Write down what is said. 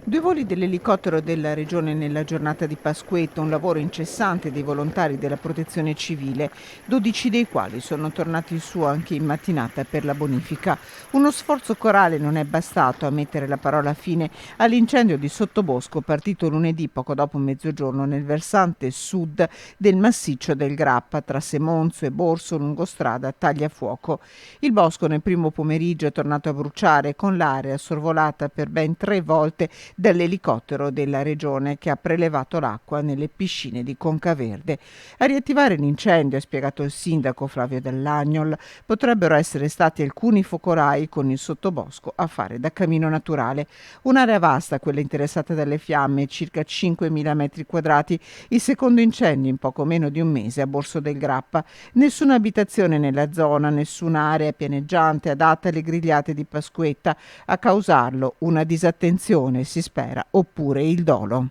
2 voli dell'elicottero della regione nella giornata di Pasquetta, un lavoro incessante dei volontari della protezione civile, 12 dei quali sono tornati su anche in mattinata per la bonifica. Uno sforzo corale non è bastato a mettere la parola fine all'incendio di sottobosco partito lunedì poco dopo mezzogiorno nel versante sud del massiccio del Grappa tra Semonzo e Borso lungo strada Tagliafuoco. Il bosco nel primo pomeriggio è tornato a bruciare con l'area sorvolata per ben 3 volte dall'elicottero della regione che ha prelevato l'acqua nelle piscine di Concaverde. A riattivare l'incendio, ha spiegato il sindaco Flavio Dell'Agnol, potrebbero essere stati alcuni focolai con il sottobosco a fare da camino naturale. Un'area vasta, quella interessata dalle fiamme, circa 5.000 metri quadrati, il secondo incendio in poco meno di un mese a Borso del Grappa. Nessuna abitazione nella zona, nessuna area pianeggiante adatta alle grigliate di Pasquetta. A causarlo una disattenzione, si spera, oppure il dolo.